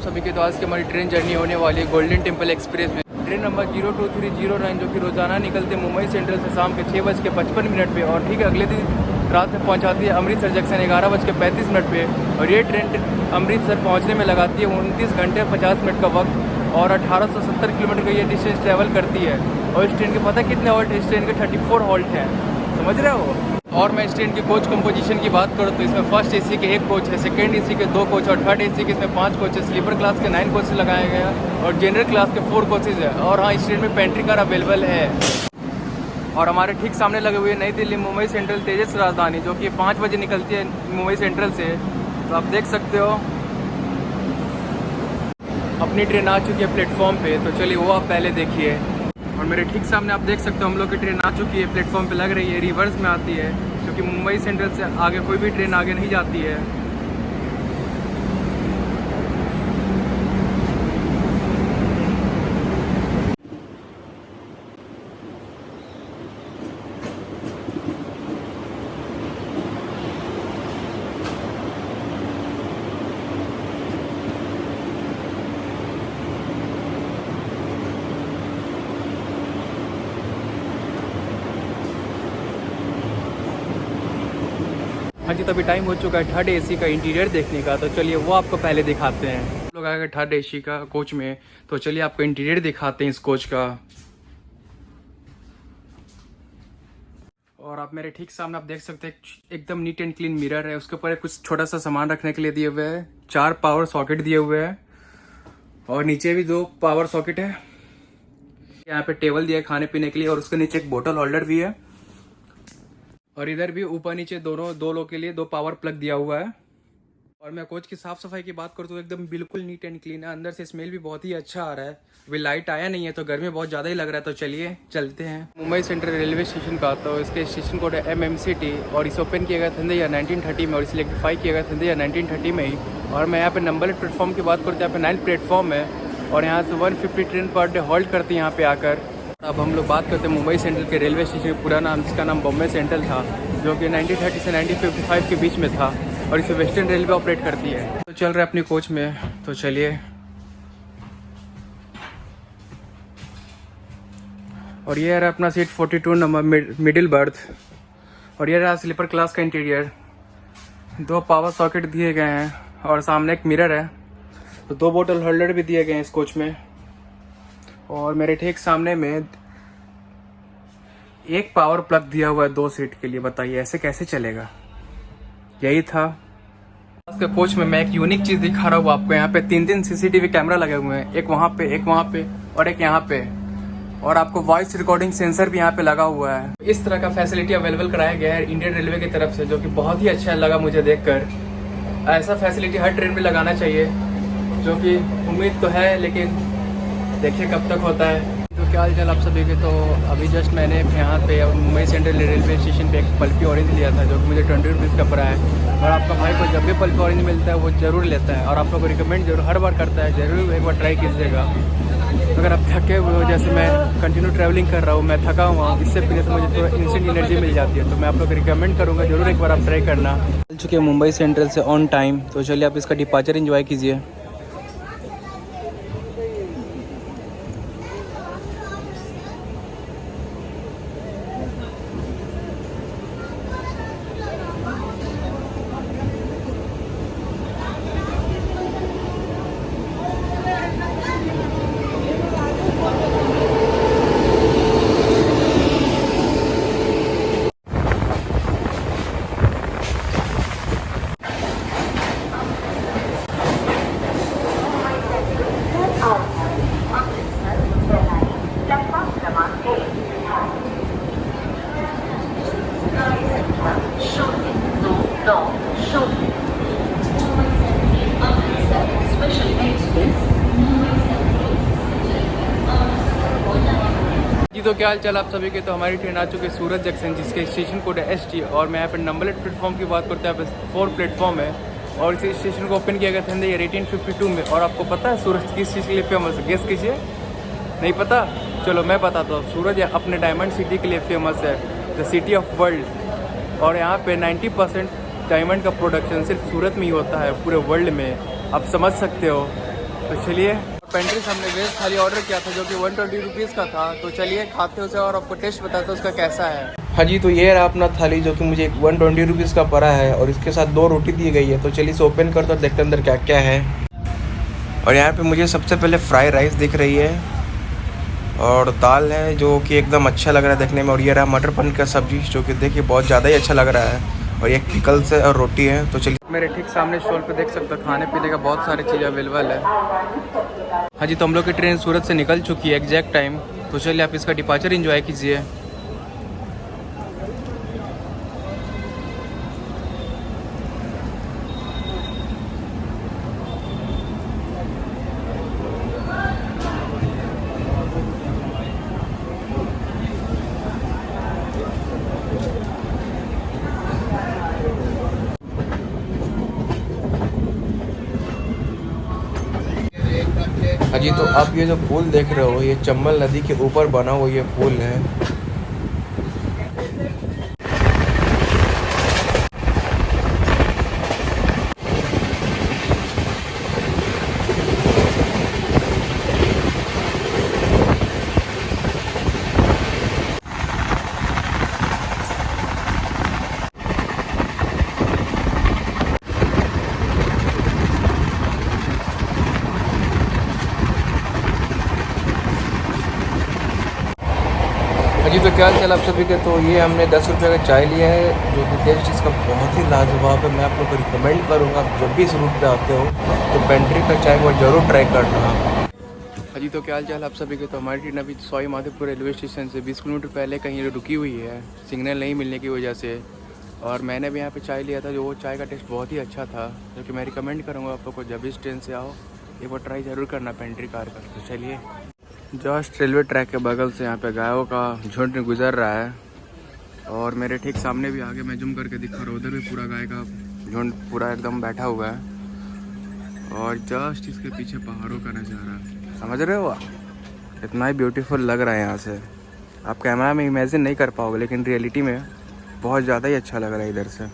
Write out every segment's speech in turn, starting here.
आप सभी के। तो आज की हमारी ट्रेन जर्नी होने वाली है गोल्डन टेम्पल एक्सप्रेस में। ट्रेन नंबर 02309 जो कि रोजाना निकलते मुंबई सेंट्रल से शाम के 6:55 पे और ठीक अगले दिन रात में पहुंचाती है अमृतसर जंक्शन 11:35 पे। और ये ट्रेन अमृतसर पहुंचने में लगाती है 29 घंटे 50 मिनट का वक्त और 1870 किलोमीटर का ये डिस्टेंस ट्रैवल करती है। और इस ट्रेन के पता कितने हॉल्ट है? इस ट्रेन के 34 हॉल्ट हैं, समझ रहे हो। और मैं इस ट्रेन की कोच कंपोजिशन की बात करूँ तो इसमें फर्स्ट एसी के 1 कोच है, सेकंड एसी के 2 कोच और थर्ड एसी के इसमें 5 कोच है। स्लीपर क्लास के 9 कोचेस लगाए गए हैं और जनरल क्लास के 4 कोचेज है। और हाँ, इस ट्रेन में पेंट्री कार अवेलेबल है। और हमारे ठीक सामने लगे हुए नई दिल्ली मुंबई सेंट्रल तेजस राजधानी जो कि 5 बजे निकलती है मुंबई सेंट्रल से। तो आप देख सकते हो अपनी ट्रेन आ चुकी है प्लेटफॉर्म पे। तो चलिए वो आप पहले देखिए। और मेरे ठीक सामने आप देख सकते हो हम लोग की ट्रेन आ चुकी है, प्लेटफॉर्म पे लग रही है, रिवर्स में आती है क्योंकि मुंबई सेंट्रल से आगे कोई भी ट्रेन आगे नहीं जाती है। हाँ जी, तो अभी टाइम हो चुका है थर्ड एसी का इंटीरियर देखने का। तो चलिए वो आपको पहले दिखाते हैं। हम लोग आ गए थर्ड एसी का कोच में। तो चलिए आपको इंटीरियर दिखाते हैं इस कोच का। और आप मेरे ठीक सामने आप देख सकते हैं एकदम नीट एंड क्लीन मिरर है। उसके ऊपर कुछ छोटा सा सामान रखने के लिए दिए हुए हैं। 4 पावर सॉकेट दिए हुए हैं और नीचे भी 2 पावर सॉकेट है। यहाँ पे टेबल दिया है खाने पीने के लिए और उसके नीचे एक बोतल होल्डर भी है। और इधर भी ऊपर नीचे दोनों 2 लोग के लिए 2 पावर प्लग दिया हुआ है। और मैं कोच की साफ सफाई की बात करूँ तो एकदम बिल्कुल नीट एंड क्लीन है। अंदर से स्मेल भी बहुत ही अच्छा आ रहा है। अभी लाइट आया नहीं है तो गर्मी बहुत ज़्यादा ही लग रहा है। तो चलिए चलते हैं मुंबई सेंट्रल रेलवे स्टेशन का। तो इसके स्टेशन कोड है MMCT और इसे ओपन किया गया था या 1930 में और इसे इलेक्ट्रीफाई किया गया था या 1930 में ही। और मैं यहाँ पे नंबर प्लेटफॉर्म की बात करते हैं, यहाँ पे 9 प्लेटफॉर्म है और यहाँ से 150 ट्रेन पर डे हॉल्ट करती है यहाँ पे आकर। अब हम लोग बात करते हैं मुंबई सेंट्रल के रेलवे स्टेशन का पूरा नाम, जिसका नाम बॉम्बे सेंट्रल था, जो कि 1930 से 1955 के बीच में था और इसे वेस्टर्न रेलवे ऑपरेट करती है। तो चल रहे अपनी कोच में। तो चलिए। और ये रहा अपना सीट 42 नंबर मिडिल बर्थ। और ये रहा स्लीपर क्लास का इंटीरियर। 2 पावर सॉकेट दिए गए हैं और सामने एक मिरर है। तो 2 बोतल होल्डर भी दिए गए हैं इस कोच में। और मेरे ठीक सामने में एक पावर प्लग दिया हुआ है 2 सीट के लिए। बताइए ऐसे कैसे चलेगा। यही था आज के कोच में। मैं एक यूनिक चीज दिखा रहा हूँ आपको। यहाँ पे 3 CCTV कैमरा लगे हुए हैं, एक वहाँ पे, एक वहाँ पे और एक यहाँ पे। और आपको वॉइस रिकॉर्डिंग सेंसर भी यहाँ पे लगा हुआ है। इस तरह का फैसिलिटी अवेलेबल कराया गया है इंडियन रेलवे की तरफ से, जो कि बहुत ही अच्छा लगा मुझे देखकर। ऐसा फैसिलिटी हर ट्रेन में लगाना चाहिए, जो कि उम्मीद तो है लेकिन देखिए कब तक होता है। तो क्या हाल चाल आप सभी के। तो अभी जस्ट मैंने यहाँ पे मुंबई सेंट्रल रेलवे स्टेशन पे एक पल्पी ऑरेंज लिया था, जो कि मुझे 20 रुपीज़ का पड़ा है। और आपका भाई को जब भी पल्पी ऑरेंज मिलता है वो ज़रूर लेता है और आप लोग को रिकमेंड जरूर हर बार करता है। ज़रूर एक बार ट्राई कीजिएगा। अगर आप थके हुए हो, जैसे मैं कंटिन्यू ट्रैवलिंग कर रहा हूँ, मैं थका हुआ हूँ, इससे पीने से मुझे थोड़ा इंस्टेंट एनर्जी मिल जाती है। तो मैं आप लोग को रिकमेंड करूँगा जरूर एक बार आप ट्राई करना। चल चुके हैं मुंबई सेंट्रल से ऑन टाइम। तो चलिए आप इसका डिपार्चर एंजॉय कीजिए। जी तो क्या हाल चाल आप सभी के। तो हमारी ट्रेन आ चुकी है सूरत जंक्शन, जिसके स्टेशन कोड है ST। और मैं यहाँ पर नंबर प्लेटफॉर्म की बात करते हैं, यहाँ पे 4 प्लेटफॉर्म है और इस स्टेशन को ओपन किया गया था 1852 में। और आपको पता है सूरत किस चीज़ के लिए फेमस है? गेस कीजिए। नहीं पता? चलो मैं बताता हूँ। सूरत अपने डायमंड सिटी के लिए फेमस है, द सिटी ऑफ वर्ल्ड। और यहाँ पे 90% डायमंड का प्रोडक्शन सिर्फ सूरत में ही होता है पूरे वर्ल्ड में। आप समझ सकते हो तो चलिए, पेंट्री से हमने वेज थाली ऑर्डर किया था जो कि 120 रुपीज़ का था। तो चलिए खाते उसे और आपको टेस्ट बताते हैं उसका कैसा है। हाँ जी, तो ये रहा अपना थाली जो कि मुझे 120 रुपीज़ का पड़ा है और इसके साथ 2 रोटी दी गई है। तो चलिए इसे ओपन करते और देखते अंदर क्या क्या है। और यहाँ पे मुझे सबसे पहले फ्राई राइस दिख रही है और दाल है जो कि एकदम अच्छा लग रहा है देखने में। और ये रहा मटर पनीर का सब्जी जो कि देखिए बहुत ज़्यादा ही अच्छा लग रहा है। और एक पिकल्स है और रोटी है। तो चलिए, मेरे ठीक सामने स्टॉल पे देख सकते हो खाने पीने का बहुत सारी चीज़ें अवेलेबल है। हाँ जी, तो हम लोग की ट्रेन सूरत से निकल चुकी है एग्जैक्ट टाइम। तो चलिए आप इसका डिपार्चर एंजॉय कीजिए। हाँ जी, तो आप ये जो पुल देख रहे हो ये चंबल नदी के ऊपर बना हुआ ये पुल है। जी, तो क्या चल आप सभी के। तो ये हमने 10 रुपये का चाय लिया है जो कि टेस्ट इसका बहुत ही लाजवाब है। मैं आप लोग को रिकमेंड करूँगा आप जब भी इस रूट पे आते हो तो पेंट्री का चाय वो ज़रूर ट्राई करना। हाँ जी, तो क्या चाल आप सभी के। तो हमारी ट्रेन अभी सवाई माधोपुर रेलवे स्टेशन से 20 किलोमीटर पहले कहीं रुकी हुई है सिग्नल नहीं मिलने की वजह से। और मैंने भी यहाँ पे चाय लिया था जो वो चाय का टेस्ट बहुत ही अच्छा था जो कि मैं रिकमेंड करूँगा आप लोग को जब इस ट्रेन से आओ एक बार ट्राई ज़रूर करना पेंट्री कार का। तो चलिए, जस्ट रेलवे ट्रैक के बगल से यहाँ पे गायों का झुंड गुजर रहा है। और मेरे ठीक सामने भी आगे मैं जूम करके दिखा रहा हूँ उधर भी पूरा गाय का झुंड पूरा एकदम बैठा हुआ है। और जस्ट इसके पीछे पहाड़ों का नज़ारा समझ रहे हो आप, इतना ही ब्यूटीफुल लग रहा है यहाँ से। आप कैमरा में इमेजिन नहीं कर पाओगे लेकिन रियलिटी में बहुत ज़्यादा ही अच्छा लग रहा है इधर से।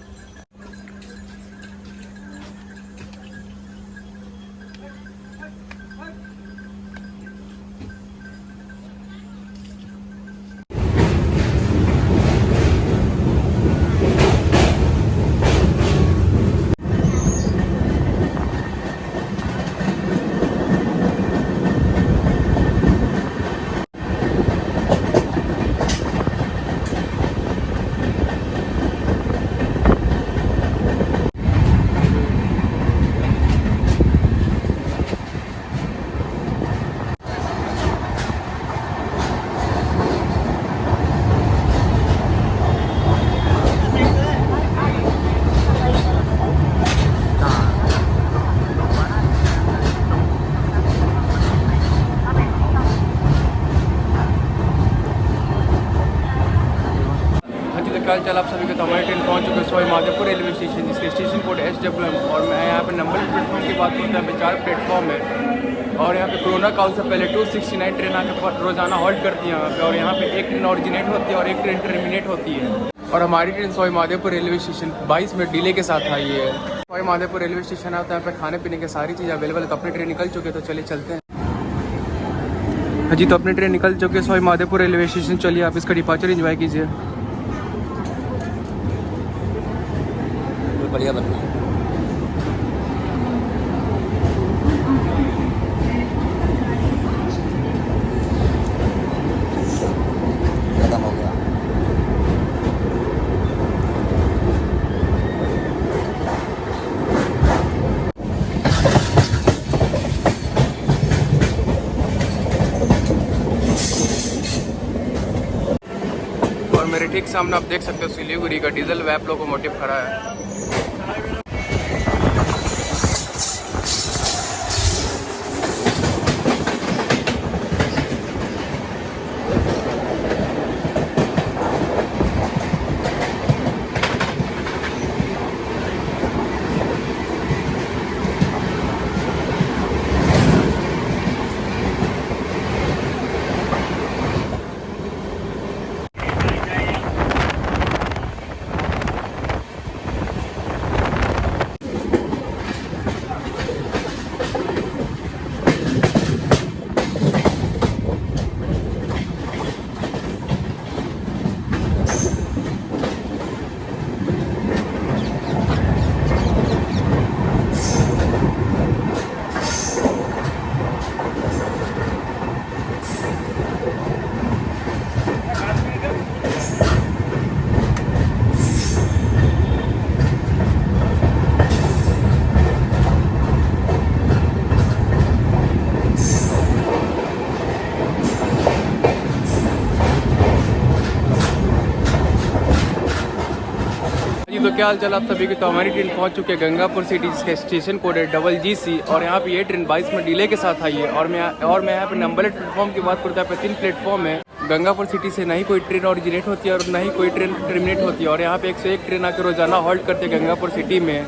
क्या चल आप सभी को। तो हमारी ट्रेन पहुंच चुके हैं सवाई माधोपुर रेलवे स्टेशन जिसके स्टेशन कोड SWM। और मैं यहाँ पे नंबर प्लेटफॉर्म की बात करूँ तो यहाँ पे 4 प्लेटफॉर्म है। और यहाँ पे कोरोना काल से पहले 269 ट्रेन आके रोजाना हॉल्ट करती है यहाँ पे। और यहाँ पे एक ट्रेन ऑरिजिनेट होती है और एक ट्रेन टर्मिनेट होती है। और हमारी train Sawai Madhopur railway station 22 minute delay के साथ आई है। सवाई माधोपुर रेलवे स्टेशन है तो यहाँ पे खाने पीने की सारी चीज़ अवेलेबल है। तो अपनी ट्रेन निकल चुके तो चलिए चलते हैं। हाँ जी, तो अपनी ट्रेन निकल चुके सवाई माधोपुर रेलवे स्टेशन। चलिए आप इसका डिपार्चर एंजॉय कीजिए। बढ़िया बन रहा है। खत्म हो गया। और मेरे ठीक सामने आप देख सकते हो सिलीगुड़ी का डीजल वैप लोकोमोटिव खड़ा है। क्या हाल चाल आप सभी की। तो हमारी ट्रेन पहुंच चुकी है गंगापुर सिटी, जिसका स्टेशन कोड है GGC। और यहाँ पे ये ट्रेन 22 मिनट डिले के साथ आई है। और मैं यहाँ पे नंबर प्लेटफॉर्म की बात करता है, यहाँ पे 3 प्लेटफॉर्म है। गंगापुर सिटी से ना ही कोई ट्रेन ऑरिजिनेट होती है और ना ही कोई ट्रेन टर्मिनेट होती है। और यहाँ पे 101 ट्रेन आकर रोजाना हॉल्ट करते हैं गंगापुर सिटी में।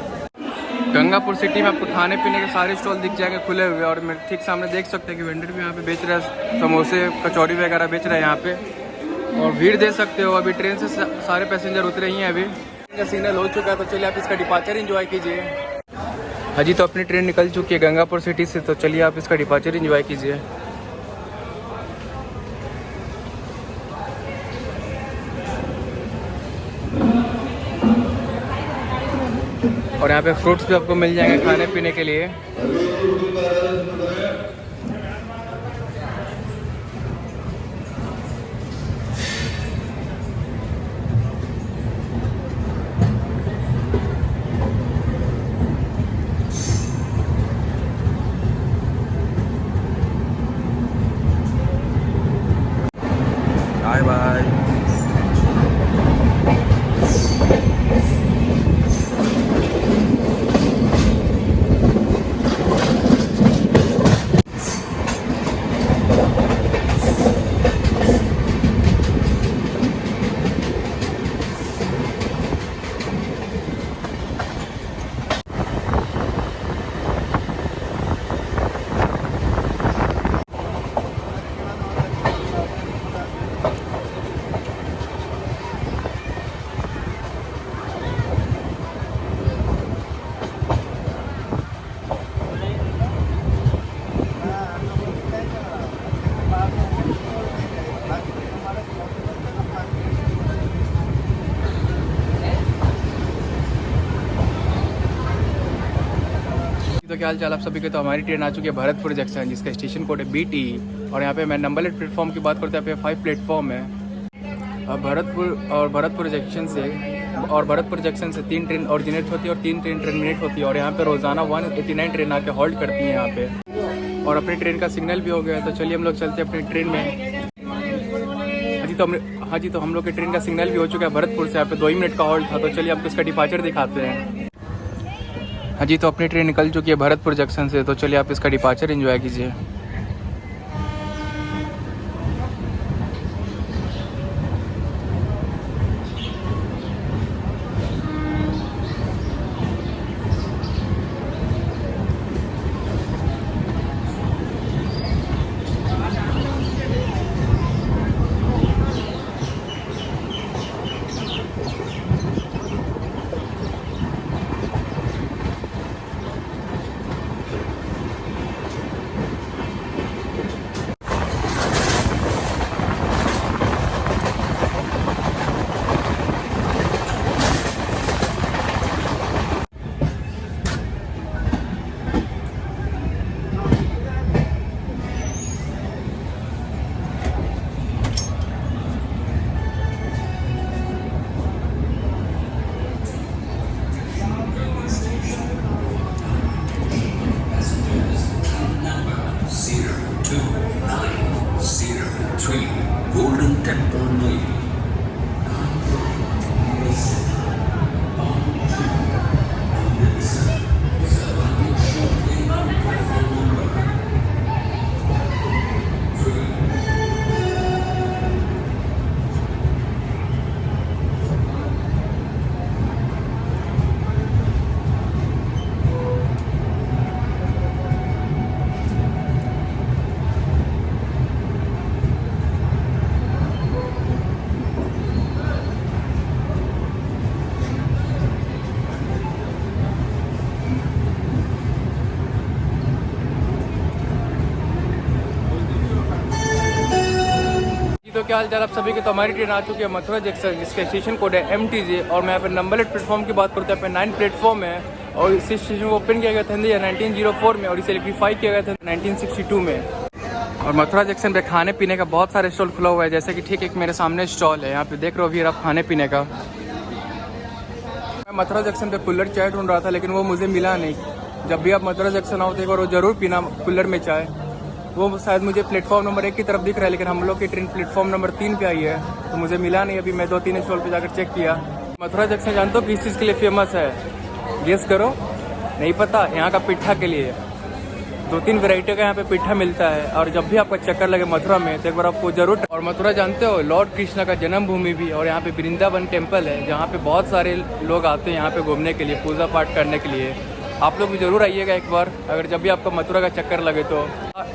गंगापुर सिटी में आपको खाने पीने के सारे स्टॉल दिख जाएंगे खुले हुए। और मेरे ठीक सामने देख सकते हैं कि वेंडर भी यहाँ पे बेच रहा है, समोसे कचौड़ी वगैरह बेच रहा है यहाँ पे। और भीड़ दे सकते हो। अभी ट्रेन से सारे पैसेंजर उतरे ही हैं। अभी का सिग्नल हो चुका है, तो चलिए आप इसका डिपार्चर एंजॉय कीजिए। हाँ जी, तो अपनी ट्रेन निकल चुकी है गंगापुर सिटी से, तो चलिए आप इसका डिपार्चर एंजॉय कीजिए। और यहाँ पे फ्रूट्स भी आपको मिल जाएंगे खाने पीने के लिए। Bye bye. तो क्या हाल चाल आप सभी के। तो हमारी ट्रेन आ चुकी है भरतपुर जंक्शन, जिसका स्टेशन कोड है BT। और यहाँ पे मैं नंबर प्लेटफॉर्म की बात करते हैं, यहाँ पे 5 प्लेटफॉर्म है। भरतपुर जंक्शन से 3 ट्रेन ऑरिजिनेट होती है और 3 ट्रेन टर्मिनेट होती है। और यहाँ पे रोजाना 189 ट्रेन आके हॉल्ट करती है यहाँ पे। और अपनी ट्रेन का सिग्नल भी हो गया है, तो चलिए हम लोग चलते हैं अपनी ट्रेन में। हाँ जी, तो हम लोग की ट्रेन का सिग्नल भी हो चुका है भरतपुर से। यहाँ पे 2 ही मिनट का हॉल्ट था, तो चलिए आपको इसका डिपार्चर दिखाते हैं। हाँ जी, तो अपनी ट्रेन निकल चुकी है भरतपुर जंक्शन से, तो चलिए आप इसका डिपार्चर एंजॉय कीजिए। Golden Temple Mill. तो क्या हाल चाल आप सभी के। तो हमारी ट्रेन आ चुकी है मथुरा जंक्शन, जिसका स्टेशन कोड है MTJ। और मैं यहाँ पे नंबर प्लेटफॉर्म की बात करते हैं, यहाँ पे 9 प्लेटफॉर्म है। और इस स्टेशन को ओपन किया गया था 1904 में, और इसे इलेक्ट्रीफाई किया गया था 1962 में। और मथुरा जंक्शन पे खाने पीने का बहुत सारे स्टॉल खुला हुआ है, जैसे कि ठीक एक मेरे सामने स्टॉल है, यहाँ पे देख रहे हो भी आप खाने पीने का। मैं मथुरा जंक्शन पे कुल्हड़ चाय ढूंढ रहा था, लेकिन वो मुझे मिला नहीं। जब भी आप मथुरा जंक्शन आओ तो एक बार वो जरूर पीना कुल्हड़ में चाय। वो शायद मुझे प्लेटफॉर्म नंबर 1 की तरफ दिख रहा है, लेकिन हम लोग की ट्रेन प्लेटफॉर्म नंबर 3 पे आई है, तो मुझे मिला नहीं। अभी मैं 2-3 स्टॉल पे जाकर चेक किया, मथुरा जंक्शन जानते हो किस चीज़ के लिए फेमस है? गेस करो। नहीं पता? यहाँ का पिट्ठा के लिए। 2-3 वैरायटी का यहाँ पे पिट्ठा मिलता है और जब भी आपका चक्कर लगे मथुरा में तो एक बार आपको जरूर। और मथुरा जानते हो लॉर्ड कृष्णा का जन्मभूमि भी, और यहाँ पे वृंदावन टेम्पल है जहाँ पे बहुत सारे लोग आते हैं यहाँ पे घूमने के लिए, पूजा पाठ करने के लिए। आप लोग भी जरूर आइएगा एक बार अगर जब भी आपको मथुरा का चक्कर लगे तो।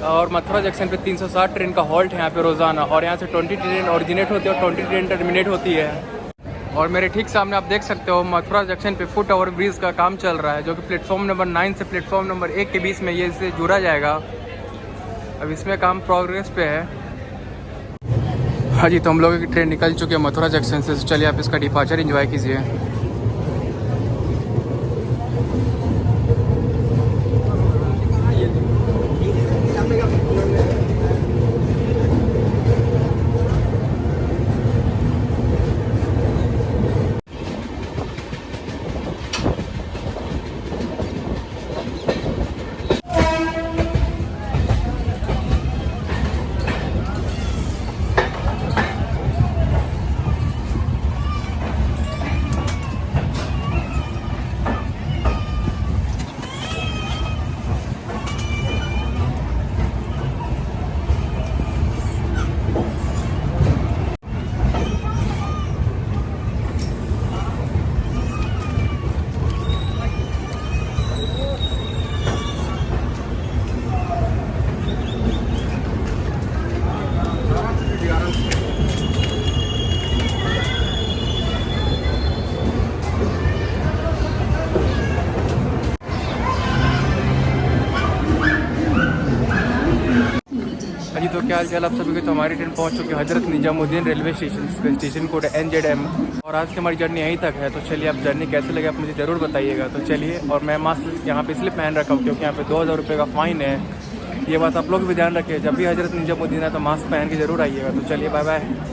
और मथुरा जंक्शन पे 360 ट्रेन का हॉल्ट है यहाँ पे रोजाना, और यहाँ से 20 ट्रेन ओरिजिनेट होती है और 20 ट्रेन टर्मिनेट होती है। और मेरे ठीक सामने आप देख सकते हो मथुरा जंक्शन पे फुट ओवर ब्रिज का काम चल रहा है, जो कि प्लेटफॉर्म नंबर 9 से प्लेटफॉर्म नंबर 1 के बीच में ये इससे जुड़ा जाएगा। अब इसमें काम प्रोग्रेस पे है। हाँ जी, तो हम लोगों की ट्रेन निकल चुकी है मथुरा जंक्शन से, तो चलिए आप इसका डिपार्चर एंजॉय कीजिए। जी, तो क्या हाल चाल आप सभी के। तो हमारी ट्रेन पहुंच चुकी है Hazrat Nizamuddin railway station code NZM, और आज की हमारी जर्नी यहीं तक है। तो चलिए आप जर्नी कैसे लगे आप मुझे ज़रूर बताइएगा। तो चलिए, और मैं मास्क यहाँ पे इसलिए पहन रखा हूँ क्योंकि यहाँ पे 2000 रुपये का फ़ाइन है। ये बात आप लोग भी ध्यान रखें, जब भी हजरत निजामुद्दीन है तो मास्क पहन के ज़रूर आइएगा। तो चलिए, बाय बाय।